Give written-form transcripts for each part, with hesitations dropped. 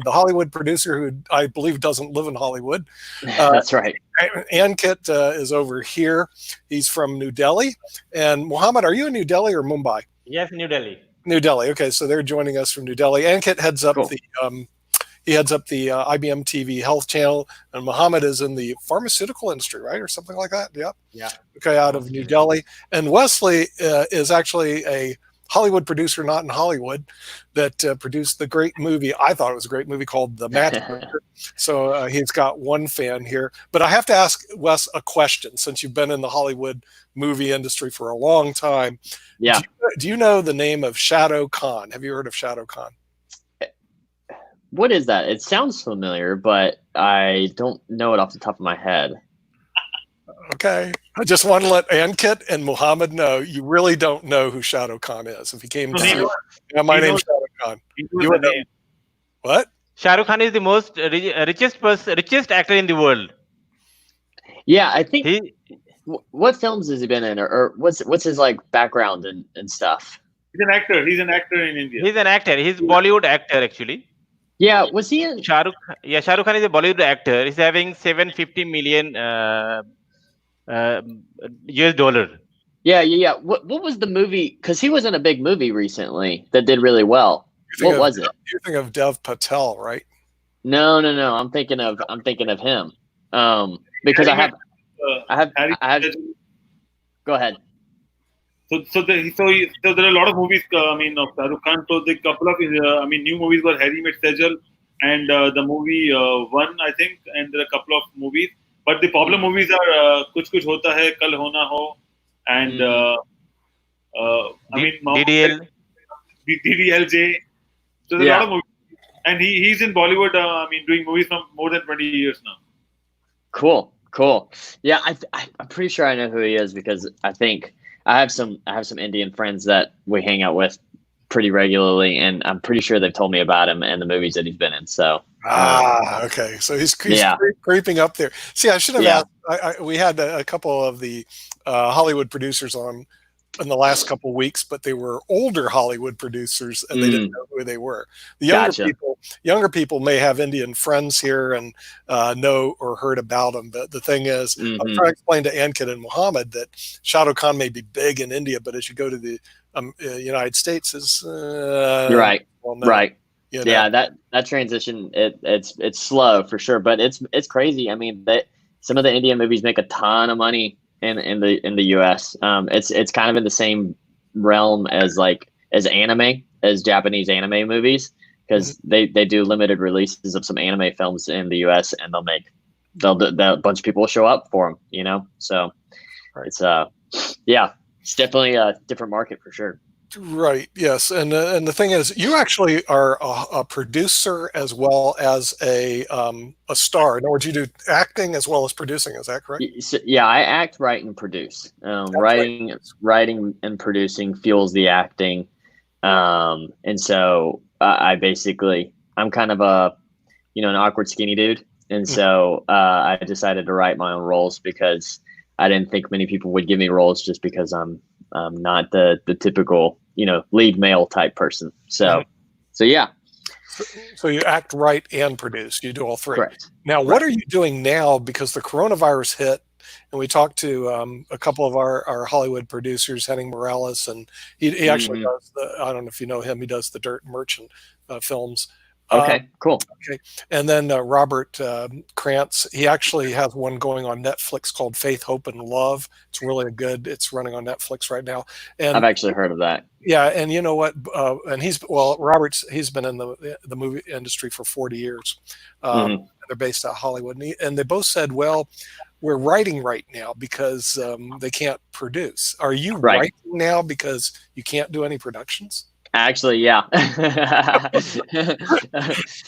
the Hollywood producer who I believe doesn't live in Hollywood. That's right. Ankit is over here. He's from New Delhi. And Muhammad, are you in New Delhi or Mumbai? Yes, New Delhi. New Delhi. Okay, so they're joining us from New Delhi. Ankit heads up Cool. the IBM TV Health Channel, and Muhammad is in the pharmaceutical industry, right, or something like that. Yep. Yeah. Okay, out of New Delhi, and Wesley is actually a Hollywood producer, not in Hollywood, that produced the great movie. I thought it was a great movie called The Matchbreaker. So he's got one fan here. But I have to ask Wes a question, since you've been in the Hollywood movie industry for a long time. Yeah. Do you know the name of Shadow Khan? Have you heard of Shadow Khan? What is that? It sounds familiar, but I don't know it off the top of my head. Okay. I just want to let Ankit and Muhammad know you really don't know who Shadow Khan is. If he came to you, my name's Shadow Khan. You would know. What? Shah Rukh Khan is the most richest actor in the world. Yeah, I think. What films has he been in, or what's his like background and stuff? He's an actor. He's an actor in India. He's an actor. He's Bollywood actor actually. Yeah, was he in Shah Rukh Khan is a Bollywood actor. He's having 750 million US dollar. Yeah. What was the movie? Because he was in a big movie recently that did really well. What was it? You're thinking of Dev Patel, right? No. I'm thinking of him. Because I have. Go ahead. So there are a lot of movies. Of Shah Rukh Khan. So the couple of new movies were Harry Met Sejal and the movie One, I think, and there are a couple of movies. But the popular movies are Kuch Kuch Hota Hai, Kal Ho Na Ho, and DDL, DDLJ. So there are a lot of movies, and he's in Bollywood. Doing movies for more than 20 years now. Cool. Yeah, I'm pretty sure I know who he is because I think I have some Indian friends that we hang out with pretty regularly, and I'm pretty sure they've told me about him and the movies that he's been in. So okay, so he's creeping up there. See, I should have asked. We had a couple of the Hollywood producers on in the last couple of weeks, but they were older Hollywood producers and they didn't know who they were. The younger people may have Indian friends here and know or heard about them. But the thing is, I'm trying to explain to Ankit and Muhammad that Shadow Khan may be big in India, but as you go to the United States, is right. You know? Yeah, that transition it's slow for sure, but it's crazy. I mean, some of the Indian movies make a ton of money in the US. It's kind of in the same realm as Japanese anime movies, because they do limited releases of some anime films in the US, and a bunch of people will show up for them, you know. So it's it's definitely a different market for sure. Right. Yes. And the thing is, you actually are a producer as well as a star. In other words, you do acting as well as producing. Is that correct? Yeah, I act, write, and produce. Writing and producing fuels the acting. And so I'm kind of an awkward skinny dude. And so I decided to write my own roles because I didn't think many people would give me roles just because I'm not the typical, lead male type person. So yeah. So you act, write, and produce. You do all three. Correct. Now, what are you doing now? Because the coronavirus hit, and we talked to a couple of our Hollywood producers, Henning Morales, and he actually does I don't know if you know him, he does the Dirt Merchant films. Okay, cool. Okay. And then Robert Krantz, he actually has one going on Netflix called Faith, Hope, and Love. It's really good. It's running on Netflix right now. And I've actually heard of that. Yeah, and you know what? And he's been in the movie industry for 40 years. They're based out of Hollywood, and they both said, "Well, we're writing right now because they can't produce." Are you writing now because you can't do any productions? Actually, yeah.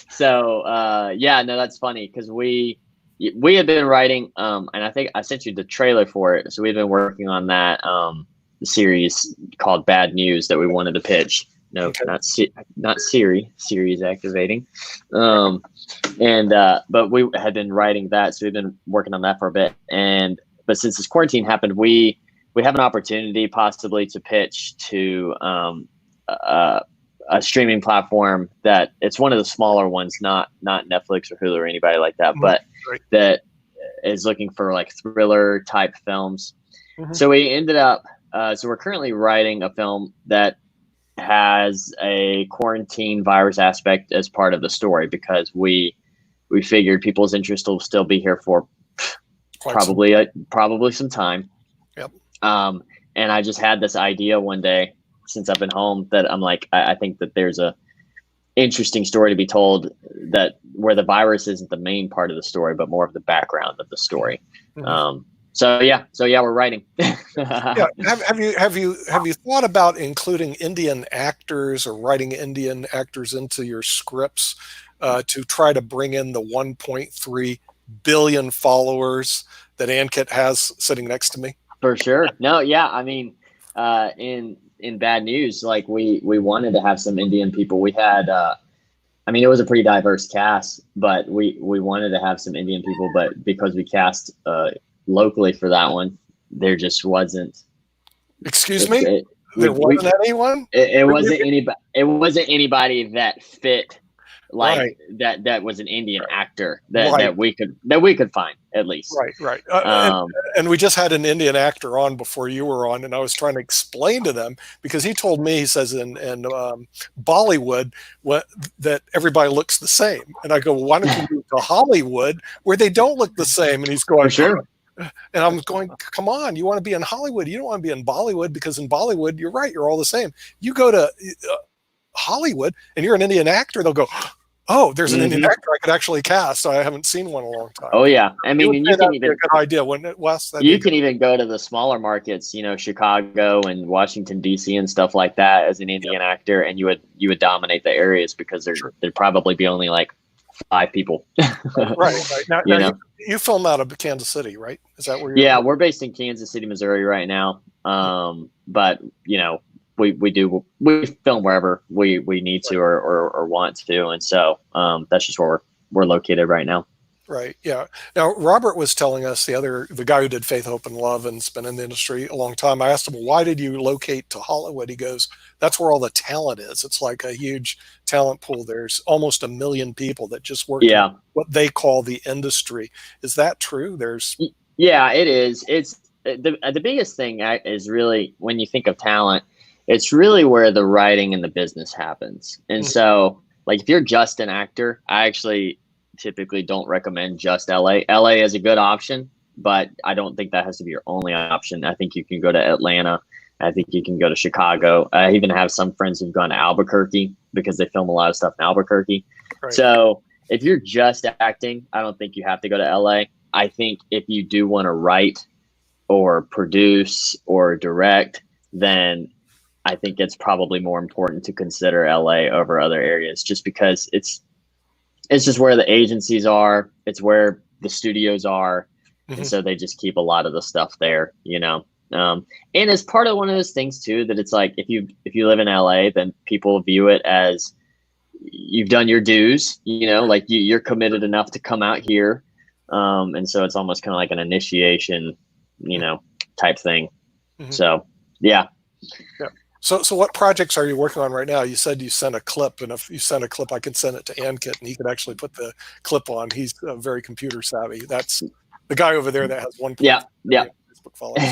So, no, that's funny because we had been writing, and I think I sent you the trailer for it. So we've been working on that series called Bad News that we wanted to pitch. No, not Siri. Siri is activating. But we had been writing that, so we've been working on that for a bit. But since this quarantine happened, we have an opportunity possibly to pitch to a streaming platform that it's one of the smaller ones, not Netflix or Hulu or anybody like that, but that is looking for like thriller type films. So we ended up, so we're currently writing a film that has a quarantine virus aspect as part of the story, because we figured people's interest will still be here for probably some time. Yep. And I just had this idea one day since I've been home that I'm like, I think that there's a interesting story to be told that where the virus isn't the main part of the story, but more of the background of the story. So yeah, we're writing. Yeah. Have you thought about including Indian actors or writing Indian actors into your scripts to try to bring in the 1.3 billion followers that Ankit has sitting next to me? For sure. No, yeah. I mean, in Bad News, like we wanted to have some Indian people. We had, I mean, it was a pretty diverse cast, but we wanted to have some Indian people, but because we cast locally for that one, there just wasn't. Excuse me? There wasn't anyone? It wasn't anybody. It wasn't anybody that fit. Like that was an Indian actor that we could find at least. Right. And we just had an Indian actor on before you were on, and I was trying to explain to them, because he told me, he says in Bollywood that everybody looks the same, and I go, well, why don't you move to Hollywood where they don't look the same? And he's going, sure. And I'm going, come on, you want to be in Hollywood, you don't want to be in Bollywood, because in Bollywood, you're right, you're all the same. You go to Hollywood and you're an Indian actor, they'll go, oh, there's an Indian actor I could actually cast. So I haven't seen one in a long time. Oh yeah, I mean, and you can even a good idea, wouldn't it, Wes? You can even go to the smaller markets, you know, Chicago and Washington D.C. and stuff like that as an Indian actor, and you would dominate the areas, because there'd probably be only like 5 people. Right. Now you film out of Kansas City, right? Is that where you're? Yeah, we're based in Kansas City, Missouri right now. But you know, we film wherever we need to or want to, and so that's just where we're located right now. Right. Yeah. Now, Robert was telling us, the guy who did Faith, Hope, and Love and's been in the industry a long time. I asked him, why did you locate to Hollywood? He goes, that's where all the talent is. It's like a huge talent pool. There's almost 1 million people that just work in what they call the industry. Is that true? Yeah, it is. It's the biggest thing is really, when you think of talent, it's really where the writing and the business happens. And so, like, if you're just an actor, I actually typically don't recommend just LA. LA is a good option, but I don't think that has to be your only option. I think you can go to Atlanta. I think you can go to Chicago. I even have some friends who've gone to Albuquerque, because they film a lot of stuff in Albuquerque. Right. So if you're just acting, I don't think you have to go to LA. I think if you do want to write or produce or direct, then I think it's probably more important to consider LA over other areas, just because it's just where the agencies are. It's where the studios are. And so they just keep a lot of the stuff there, you know? And it's part of one of those things too, that it's like, if you live in LA, then people view it as you've done your dues, you know, like you're committed enough to come out here. And so it's almost kind of like an initiation, you know, type thing. So, yeah. So what projects are you working on right now? You said you sent a clip, and if you send a clip, I can send it to Ankit, and he could actually put the clip on. He's very computer savvy. That's the guy over there that has 1. Facebook followers.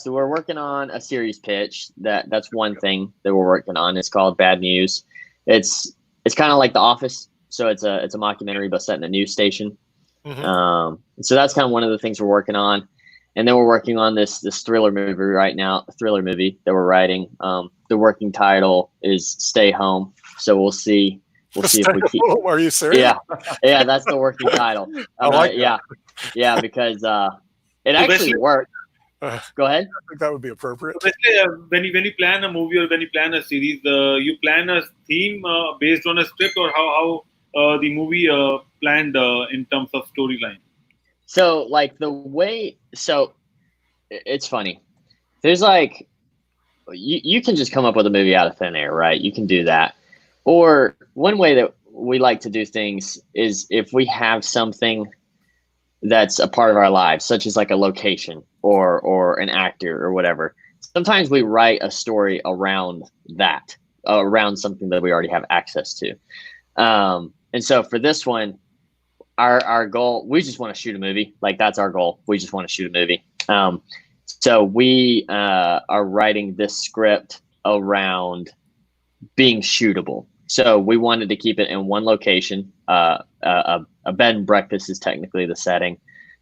So we're working on a series pitch. That's one thing that we're working on. It's called Bad News. It's kind of like The Office. So it's a mockumentary, but set in a news station. So that's kind of one of the things we're working on. And then we're working on this thriller movie right now, a thriller movie that we're writing. The working title is Stay Home. So we'll see if we keep. Are you serious? Yeah, that's the working title. Because it actually worked. Go ahead. I think that would be appropriate. When you plan a movie or when you plan a series, you plan a theme based on a script, or how the movie planned in terms of storyline. So like so it's funny. There's like, you can just come up with a movie out of thin air, right? You can do that. Or one way that we like to do things is if we have something that's a part of our lives, such as like a location or an actor or whatever. Sometimes we write a story around that. around something that we already have access to. And so for this one, our goal, we just want to shoot a movie. Like, that's our goal. We just want to shoot a movie. So we are writing this script around being shootable. So we wanted to keep it in one location. A bed and breakfast is technically the setting,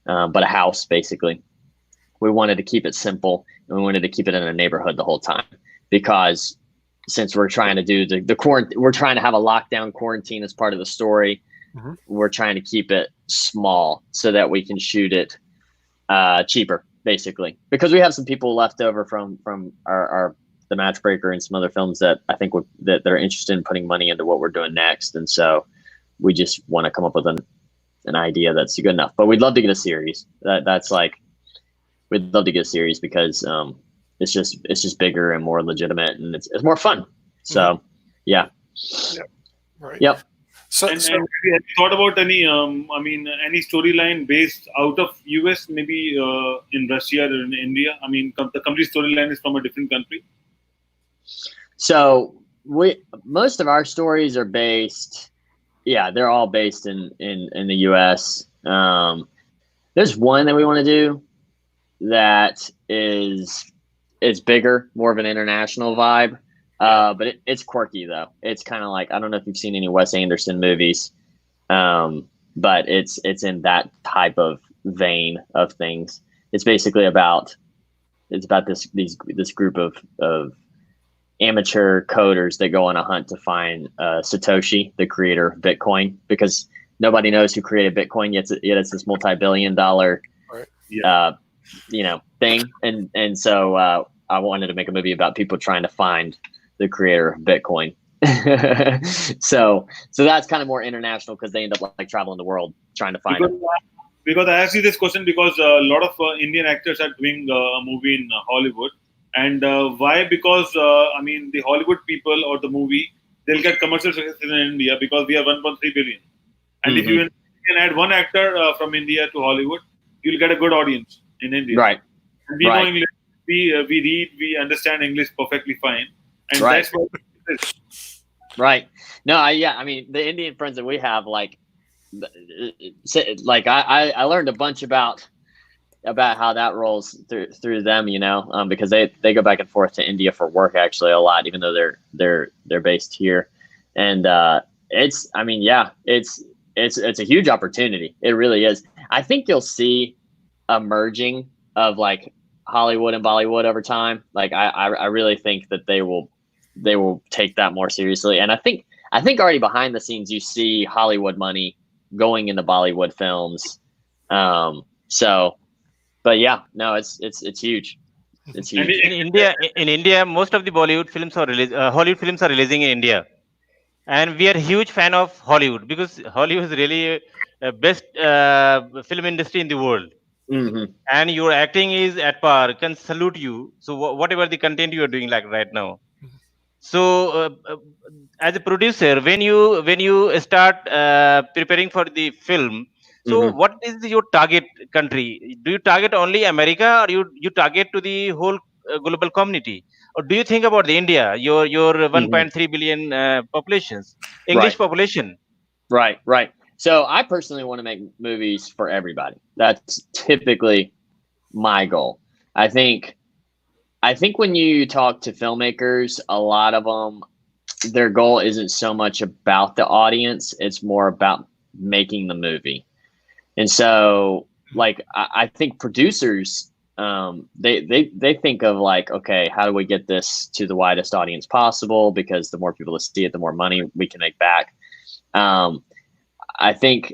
but a house, basically. We wanted to keep it simple, and we wanted to keep it in a neighborhood the whole time, because since we're trying to do the quarantine, we're trying to have a lockdown quarantine as part of the story. Mm-hmm. We're trying to keep it small so that we can shoot it cheaper, basically, because we have some people left over from our the Matchbreaker and some other films that I think that they're interested in putting money into what we're doing next. And so we just want to come up with an idea that's good enough. But we'd love to get a series. That's like, we'd love to get a series because it's just bigger and more legitimate, and it's more fun. So yeah. Yep. Right. Yep. So have you thought about any any storyline based out of US, maybe in Russia or in India? I mean, the complete storyline is from a different country. So most of our stories are based, they're all based in the US. There's one that we want to do that is bigger, more of an international vibe. But it's quirky though. It's kind of like, I don't know if you've seen any Wes Anderson movies, but it's in that type of vein of things. It's basically about this group of amateur coders that go on a hunt to find Satoshi, the creator of Bitcoin, because nobody knows who created Bitcoin yet. It's this multi-billion-dollar, thing, and so I wanted to make a movie about people trying to find the creator of Bitcoin. so that's kind of more international, because they end up like traveling the world trying to find it. Because I asked you this question because a lot of Indian actors are doing a movie in Hollywood. And why? Because, the Hollywood people or the movie, they'll get commercial success in India because we have 1.3 billion. And if you can add one actor from India to Hollywood, you'll get a good audience in India. Right. And we know English. We read, we understand English perfectly fine. And that's what it is. Right. No, the Indian friends that we have, I learned a bunch about how that rolls through them, because they go back and forth to India for work actually a lot, even though they're based here. And it's a huge opportunity. It really is. I think you'll see a merging of like Hollywood and Bollywood over time. Like I really think that they will take that more seriously. And I think already behind the scenes you see Hollywood money going into Bollywood films. But yeah, no, it's huge. It's huge. In India, most of the Bollywood films are Hollywood films are releasing in India, and we are a huge fan of Hollywood because Hollywood is really best film industry in the world. Mm-hmm. And your acting is at par. Can salute you. So whatever the content you are doing like right now. So as a producer, when you start preparing for the film, so what is your target country? Do you target only America, or you target to the whole global community, or do you think about the India, your 1.3 billion populations, English population? Right. So I personally want to make movies for everybody. That's typically my goal. I think when you talk to filmmakers, a lot of them, their goal isn't so much about the audience. It's more about making the movie. And so, I think producers, they think of like, okay, how do we get this to the widest audience possible? Because the more people that see it, the more money we can make back. I think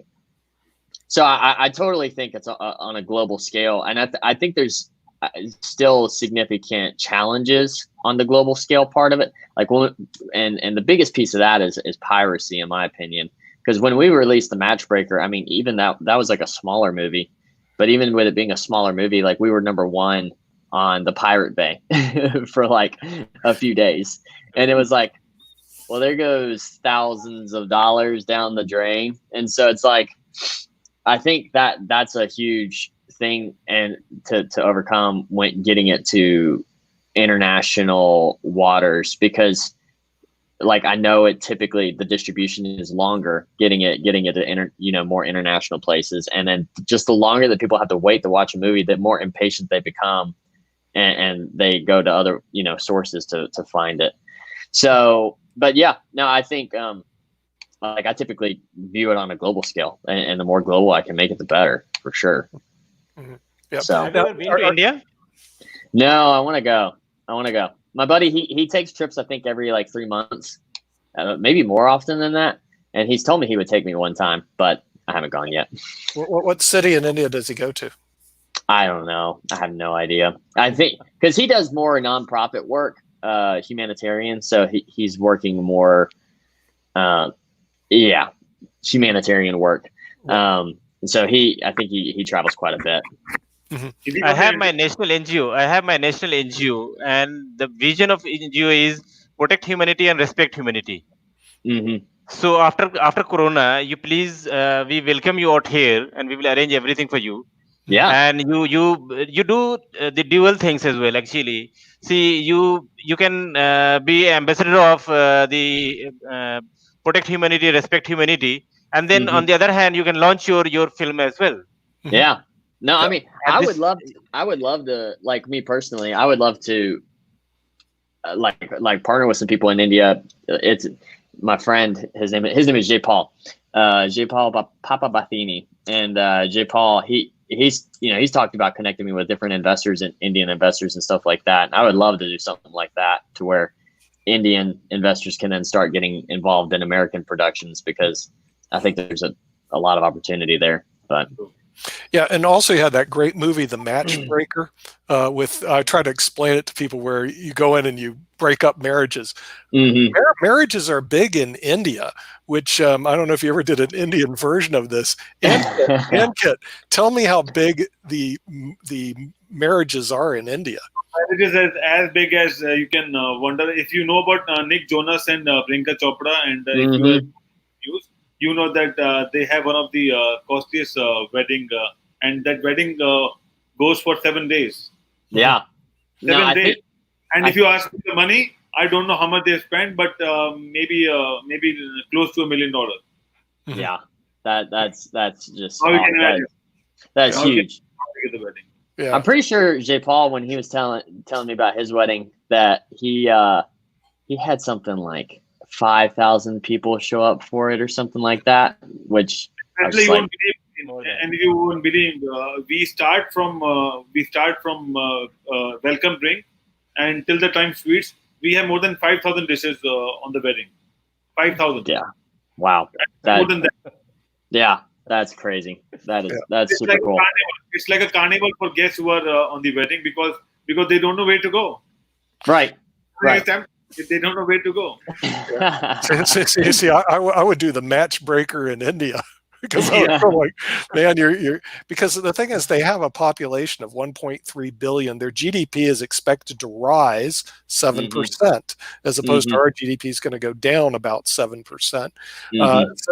so. I totally think it's on a global scale, and I think there's still significant challenges on the global scale part of it. And the biggest piece of that is piracy, in my opinion. Because when we released the Matchbreaker, even that was like a smaller movie, but even with it being a smaller movie, like we were #1 on the Pirate Bay for like a few days, and it was like, well, there goes thousands of dollars down the drain. And so it's like, I think that's a huge thing, and to overcome when getting it to international waters, because like I know it typically the distribution is longer, getting it to more international places, and then just the longer that people have to wait to watch a movie, the more impatient they become, and they go to other sources to find it. So, but yeah, no, I think like I typically view it on a global scale, and the more global I can make it, the better, for sure. Mm-hmm. Yep. So, have you ever been to India? No, I want to go. My buddy, he takes trips, I think, every like 3 months, maybe more often than that. And he's told me he would take me one time, but I haven't gone yet. What city in India does he go to? I don't know. I have no idea. I think because he does more nonprofit work, humanitarian. So he's working more, humanitarian work. And so I think he travels quite a bit. Mm-hmm. I have my national NGO, and the vision of NGO is protect humanity and respect humanity. Mm-hmm. So after Corona, you please, we welcome you out here, and we will arrange everything for you. Yeah. And you do the dual things as well. Actually, see, you can be ambassador of the protect humanity, respect humanity, and then on the other hand, you can launch your film as well. Yeah. No, I mean, I would love to, like me personally, I would love to like partner with some people in India. It's my friend, his name is Jay Paul Papa Bathini, and Jay Paul, he's talked about connecting me with different investors and Indian investors and stuff like that. And I would love to do something like that to where Indian investors can then start getting involved in American productions, because I think there's a lot of opportunity there. But yeah, and also you had that great movie, The Matchbreaker, I try to explain it to people where you go in and you break up marriages. Mm-hmm. Marriages are big in India, which I don't know if you ever did an Indian version of this. And Kit, tell me how big the marriages are in India. It is as big as you can wonder. If you know about Nick Jonas and Priyanka Chopra, and if you are news, you know that they have one of the costliest wedding, and that wedding goes for 7 days. Yeah, 7 days. If you ask me the money, I don't know how much they spent, but maybe close to $1 million. Yeah, that's just that's huge. The wedding. Yeah. I'm pretty sure Jay Paul, when he was telling me about his wedding, that he had something like 5,000 people show up for it or something like that, which you won't believe. And you won't believe, we start from welcome drink and till the time sweets. We have more than 5,000 dishes on the wedding. 5,000. Yeah. Wow. More than that. Yeah, that's crazy. That's it's super like cool. It's like a carnival for guests who are on the wedding, because they don't know where to go. Right. They don't know where to go. See, I would do the Matchbreaker in India. Because I'm like, man, you're because the thing is, they have a population of 1.3 billion. Their GDP is expected to rise 7%, as opposed to our GDP is going to go down about 7%.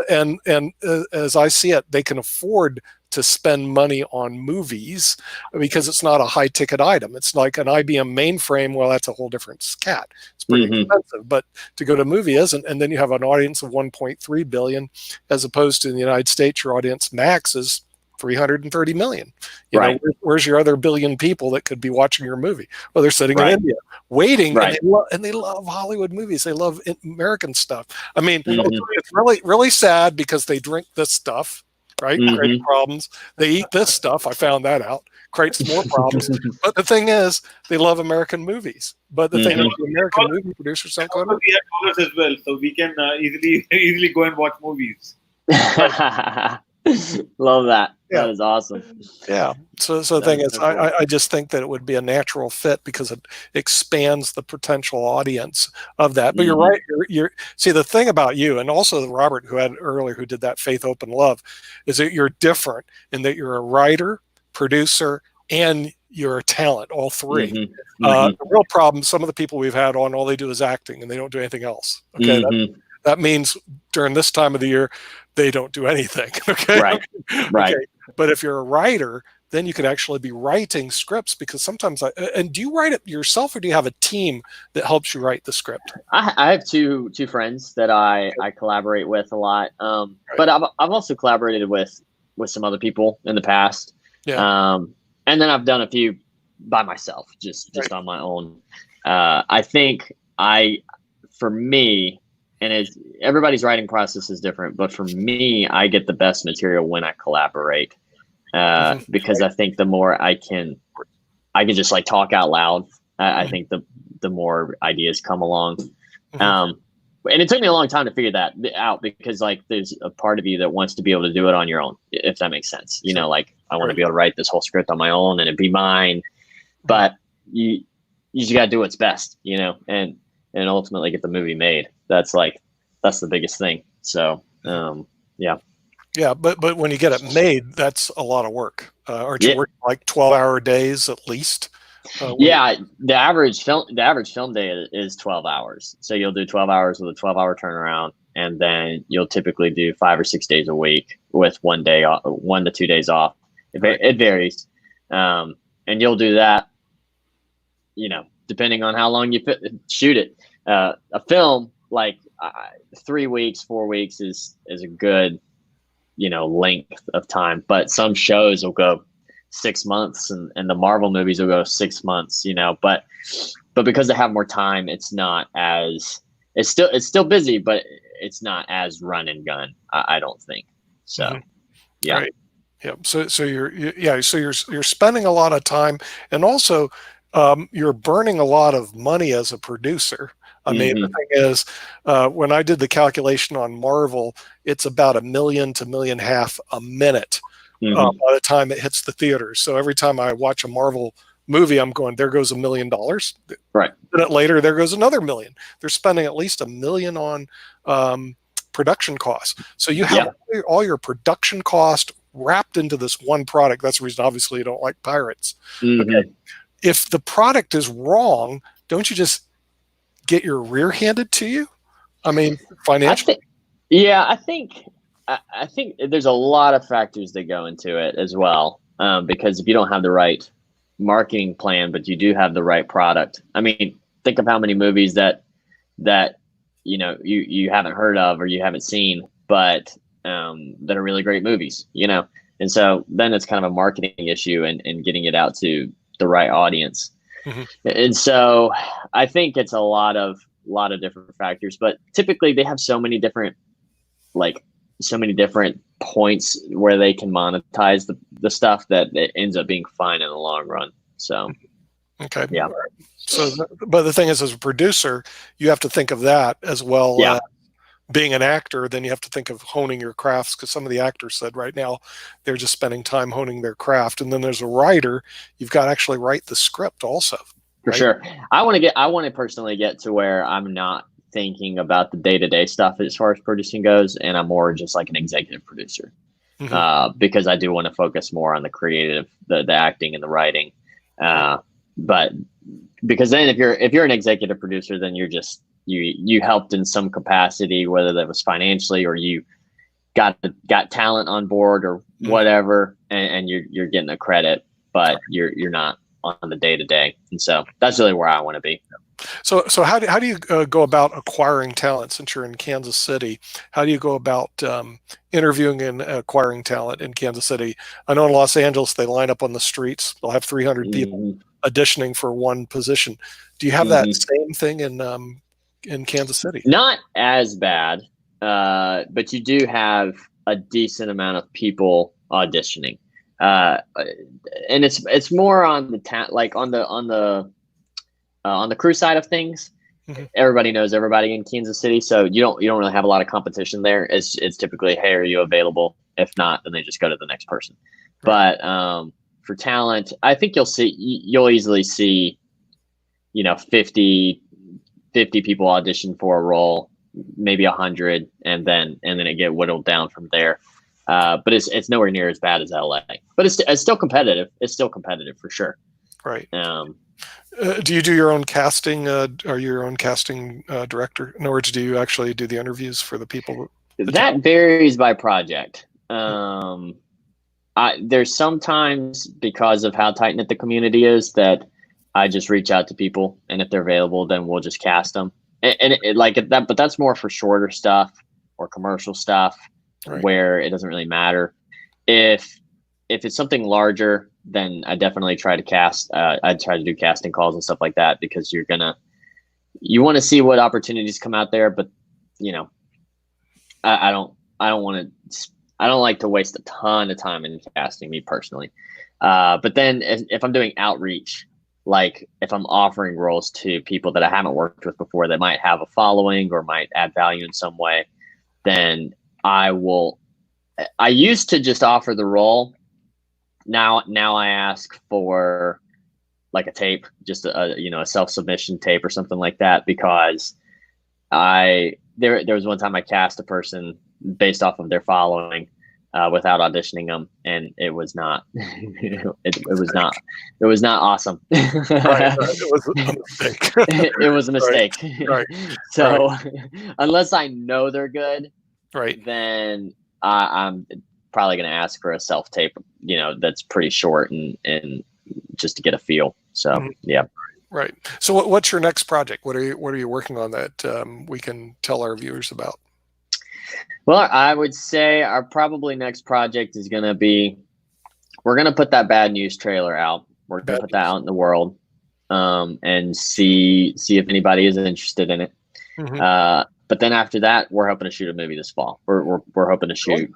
And as I see it, they can afford to spend money on movies because it's not a high ticket item. It's like an IBM mainframe. Well, that's a whole different scat. It's pretty expensive, but to go to a movie isn't. And then you have an audience of 1.3 billion, as opposed to in the United States, your audience max is 330 million. You know, where's your other billion people that could be watching your movie? Well, they're sitting in India waiting, and they love Hollywood movies. They love American stuff. I mean, it's really, really sad because they drink this stuff. Right? Creates problems. They eat this stuff. I found that out. Creates more problems. But the thing is, they love American movies. But the thing is, the American movie producers don't go to. We have dollars as well, so we can easily go and watch movies. Love that. That is awesome. Yeah. So the thing is, I just think that it would be a natural fit because it expands the potential audience of that. But you're right. You're see, the thing about you, and also Robert, who had earlier, who did that Faith, Open, Love, is that you're different in that you're a writer, producer, and you're a talent, all three. The real problem, some of the people we've had on, all they do is acting and they don't do anything else. Okay. That means during this time of the year, they don't do anything. Okay. Right. Okay. But if you're a writer, then you could actually be writing scripts, because sometimes and do you write it yourself, or do you have a team that helps you write the script? I have two friends that I collaborate with a lot. But I've also collaborated with some other people in the past. Yeah. And then I've done a few by myself, just on my own. I think for me, and everybody's writing process is different, but for me, I get the best material when I collaborate, because I think the more I can just like talk out loud. I think the more ideas come along. And it took me a long time to figure that out, because like there's a part of you that wants to be able to do it on your own, if that makes sense. You know, like I want to be able to write this whole script on my own and it be mine, but you just got to do what's best, you know, and ultimately get the movie made. That's the biggest thing. So, yeah. Yeah. But when you get it made, that's a lot of work. Aren't you working like 12-hour days at least? Yeah, the average film day is 12 hours. So you'll do 12 hours with a 12-hour turnaround, and then you'll typically do 5 or 6 days a week with 1 to 2 days off. It varies, and you'll do that, you know, depending on how long you shoot it. A film like 3 weeks, 4 weeks is a good, you know, length of time. But some shows will go 6 months, and the Marvel movies will go 6 months, you know, but because they have more time, it's still busy, but it's not as run and gun. I don't think so. Yeah. Right. Yeah. So you're spending a lot of time, and also you're burning a lot of money as a producer. I mean, the thing is, when I did the calculation on Marvel, it's about $1 million to $1.5 million a minute. By the time it hits the theaters. So every time I watch a Marvel movie, I'm going, there goes $1 million. Right. A minute later, there goes another $1 million. They're spending at least $1 million on production costs. So you have all your production cost wrapped into this one product. That's the reason, obviously, you don't like pirates. Okay. If the product is wrong, don't you just get your rear handed to you? I mean, financially. I think there's a lot of factors that go into it as well, because if you don't have the right marketing plan, but you do have the right product. I mean, think of how many movies that you know you haven't heard of or you haven't seen, but that are really great movies, you know. And so then it's kind of a marketing issue and getting it out to the right audience. And so I think it's a lot of different factors, but typically they have so many different points where they can monetize the stuff that it ends up being fine in the long run. So, okay. Yeah. So, but the thing is, as a producer, you have to think of that as well. Yeah. Being an actor, then you have to think of honing your crafts, because some of the actors said right now they're just spending time honing their craft. And then there's a writer, you've got to actually write the script also. For sure. I want to personally get to where I'm not thinking about the day-to-day stuff as far as producing goes, and I'm more just like an executive producer, because I do want to focus more on the creative, the acting and the writing. But because then if you're an executive producer, then you're just you helped in some capacity, whether that was financially or you got talent on board or whatever, and you're getting a credit, but you're not on the day-to-day. And so that's really where I want to be. So how do you go about acquiring talent, since you're in Kansas City? How do you go about interviewing and acquiring talent in Kansas City? I know in Los Angeles, they line up on the streets. They'll have 300 people auditioning for one position. Do you have that same thing in Kansas City? Not as bad, but you do have a decent amount of people auditioning. And it's more on the on the crew side of things. Everybody knows everybody in Kansas City, so you don't really have a lot of competition there. It's typically, hey, are you available? If not, then they just go to the next person. Right. But for talent, I think you'll easily see, 50 people audition for a role, maybe 100, and then it get whittled down from there. But it's nowhere near as bad as LA, but it's still competitive. It's still competitive for sure. Right. Do you do your own casting? Are you your own casting director? In other words, do you actually do the interviews for the people? That varies by project. there's sometimes, because of how tight knit the community is, that I just reach out to people, and if they're available, then we'll just cast them. And that, but that's more for shorter stuff or commercial stuff, right, where it doesn't really matter. If it's something larger, then I definitely try to cast. I try to do casting calls and stuff like that, because you want to see what opportunities come out there. But I don't like to waste a ton of time in casting, me personally. But then if I'm doing outreach, like if I'm offering roles to people that I haven't worked with before that might have a following or might add value in some way, then I used to just offer the role. Now I ask for like a tape, just a self-submission tape or something like that, because there was one time I cast a person based off of their following without auditioning them, and it was not it was not awesome. Right. It was a mistake. It was a mistake. Right. So unless I know they're good, right, then I'm probably going to ask for a self tape, that's pretty short and just to get a feel. So yeah. Right. So what's your next project? What are you working on that we can tell our viewers about? Well, I would say our probably next project is going to be, we're going to put that Bad News trailer out. We're going to put that out in the world, and see if anybody is interested in it. But then after that, we're hoping to shoot a movie this fall. We're hoping to shoot. Okay.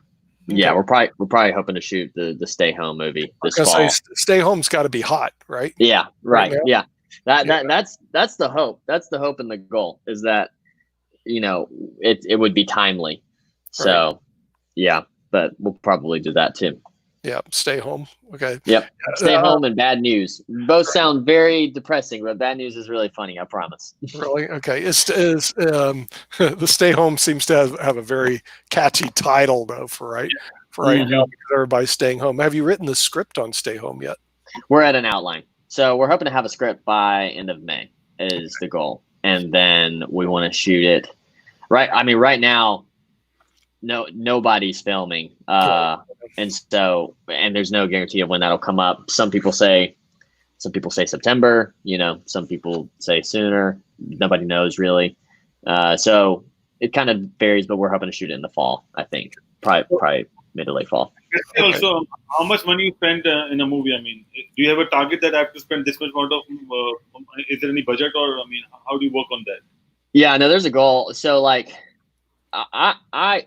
Yeah, we're probably hoping to shoot the Stay Home movie this fall. Stay Home's got to be hot, right? Yeah, right. Yeah. That's the hope. That's the hope and the goal, is that it would be timely. So yeah, but we'll probably do that too. Yeah, Stay Home. Okay. Yep. Stay Home and Bad News both sound very depressing, but Bad News is really funny, I promise. Really? Okay. The Stay Home seems to have a very catchy title though for right now, because everybody's staying home. Have you written the script on Stay Home yet? We're at an outline. So we're hoping to have a script by end of May is the goal. And then we want to shoot it. Right. I mean, right now, nobody's filming. And there's no guarantee of when that'll come up. Some people say September, some people say sooner. Nobody knows really. So it kind of varies, but we're hoping to shoot it in the fall, I think. Probably mid to late fall. Also, how much money you spend in a movie? I mean, do you have a target that I have to spend this much amount of? Is there any budget, or how do you work on that? Yeah, no, there's a goal. So like, I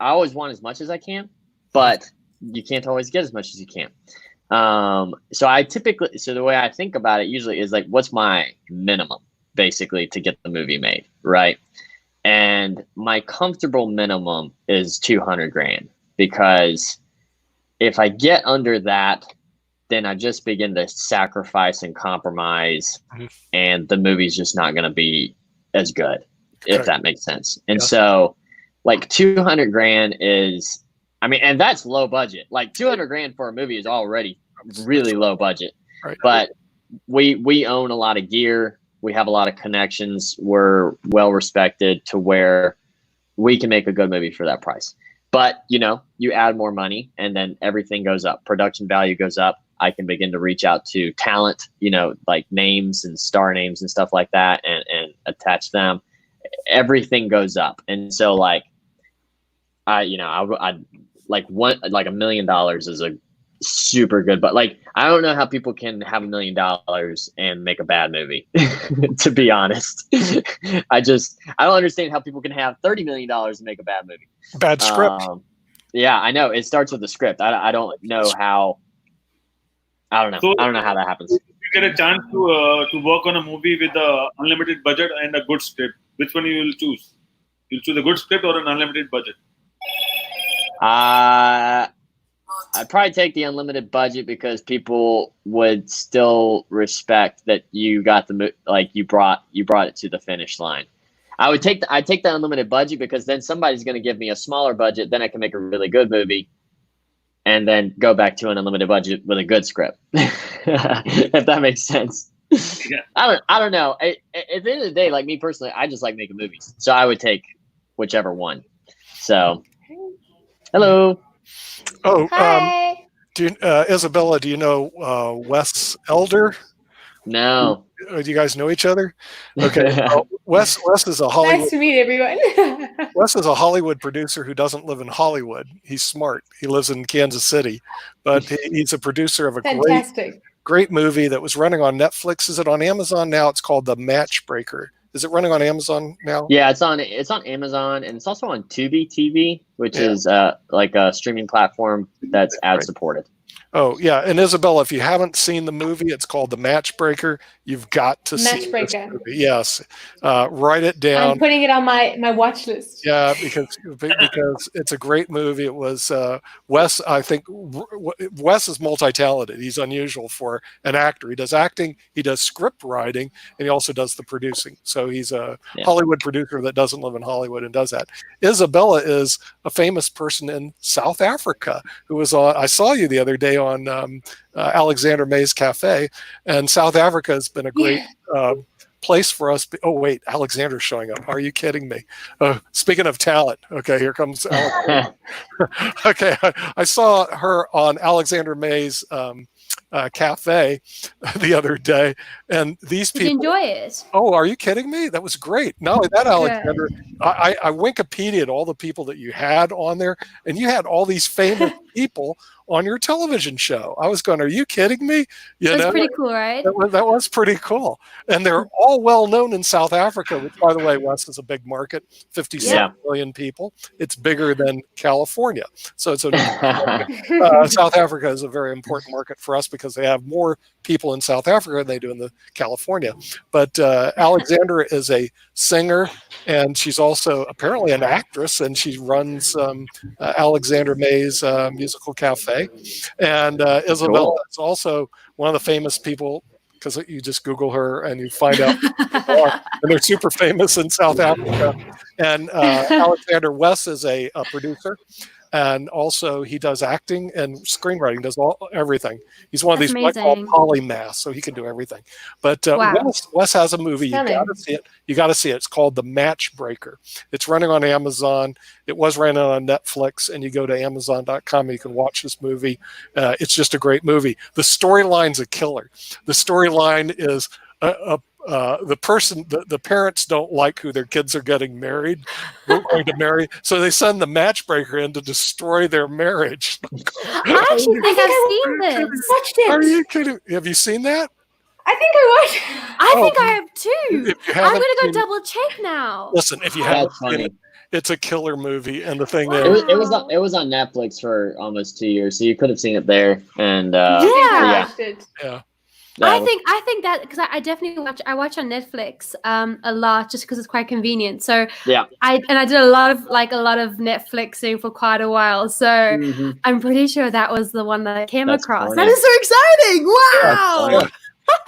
always want as much as I can, but you can't always get as much as you can. So the way I think about it usually is like, what's my minimum basically to get the movie made, right? And my comfortable minimum is $200,000, because if I get under that, then I just begin to sacrifice and compromise, and the movie's just not going to be as good, if that makes sense. And so like $200,000 is, and that's low budget. Like $200,000 for a movie is already really low budget, right? But we own a lot of gear. We have a lot of connections. We're well respected to where we can make a good movie for that price. But, you add more money and then everything goes up. Production value goes up. I can begin to reach out to talent, like names and star names and stuff like that, and attach them. Everything goes up. And so like, I like $1 million is a super good, but like, I don't know how people can have $1 million and make a bad movie, to be honest. I don't understand how people can have $30 million and make a bad movie. Bad script. Yeah, I know. It starts with the script. I don't know how. I don't know. So, I don't know how that happens. If you get a chance to work on a movie with a unlimited budget and a good script, which one you will choose? You'll choose a good script or an unlimited budget? I'd probably take the unlimited budget, because people would still respect that you got you brought it to the finish line. I'd take the unlimited budget, because then somebody's going to give me a smaller budget. Then I can make a really good movie, and then go back to an unlimited budget with a good script. If that makes sense. Yeah. I don't know. At the end of the day, like me personally, I just like making movies. So I would take whichever one. So, hello. Oh, Isabella, do you know Wes Elder? No. Do you guys know each other? Okay. Well, Wes is a Hollywood. Nice to meet everyone. Wes is a Hollywood producer who doesn't live in Hollywood. He's smart. He lives in Kansas City, but he's a producer of a great movie that was running on Netflix. Is it on Amazon now? It's called The Matchbreaker. Is it running on Amazon now? Yeah, it's on Amazon, and it's also on Tubi TV, which is like a streaming platform that's ad supported. Oh, yeah. And Isabella, if you haven't seen the movie, it's called The Matchbreaker. You've got to see this movie. Yes. Write it down. I'm putting it on my watch list. Yeah, because it's a great movie. It was Wes. I think Wes is multi-talented. He's unusual for an actor. He does acting, he does script writing, and he also does the producing. So he's a Hollywood producer that doesn't live in Hollywood and does that. Isabella is a famous person in South Africa who was on. I saw you the other day on Alexander May's Cafe, and South Africa has been a great place for us. Oh wait, Alexander's showing up. Are you kidding me? Speaking of talent, okay, here comes Alexander. Okay, I saw her on Alexander May's cafe the other day, and these people enjoy it. Oh, are you kidding me? That was great. Not only that, Alexander, I Wikipedia'd all the people that you had on there, and you had all these famous people on your television show. I was going, are you kidding me? That's pretty cool, right? That was pretty cool. And they're all well known in South Africa, which, by the way, West is a big market, 57 million people. It's bigger than California. So it's South Africa is a very important market for us because they have more people in South Africa than they do in California. But Alexandra is a singer, and she's also apparently an actress, and she runs Alexander May's Musical Cafe. And Isabella is also one of the famous people, because you just Google her and you find out and they're super famous in South Africa. And Alexander West is a producer, and also he does acting and screenwriting, does everything. He's one of these what I call polymaths, so he can do everything. But Wes has a movie. You got to see it. You got to see it. It's called The Matchbreaker. It's running on Amazon. It was running on Netflix, and you go to Amazon.com and you can watch this movie. It's just a great movie. The storyline's a killer. The storyline is the parents don't like who their kids are getting married, going to marry, so they send the matchbreaker in to destroy their marriage. I actually think I've seen this. Watched it. Are you kidding? Have you seen that? I think I watched. I think I have too. I'm gonna go double check now. Listen, if you haven't seen it, it's a killer movie, and the thing is, it was on Netflix for almost 2 years, so you could have seen it there. And I think that because I definitely watch on Netflix a lot just because it's quite convenient. So I did a lot of Netflixing for quite a while. So I'm pretty sure that was the one that I came across. Funny. That is so exciting! Wow.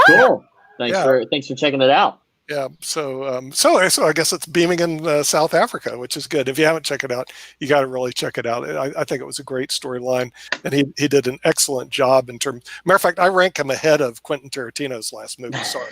Cool. Thanks for checking it out. Yeah, so I guess it's beaming in South Africa, which is good. If you haven't checked it out, you got to really check it out. I think it was a great storyline, and he did an excellent job in terms. Matter of fact, I rank him ahead of Quentin Tarantino's last movie. Sorry.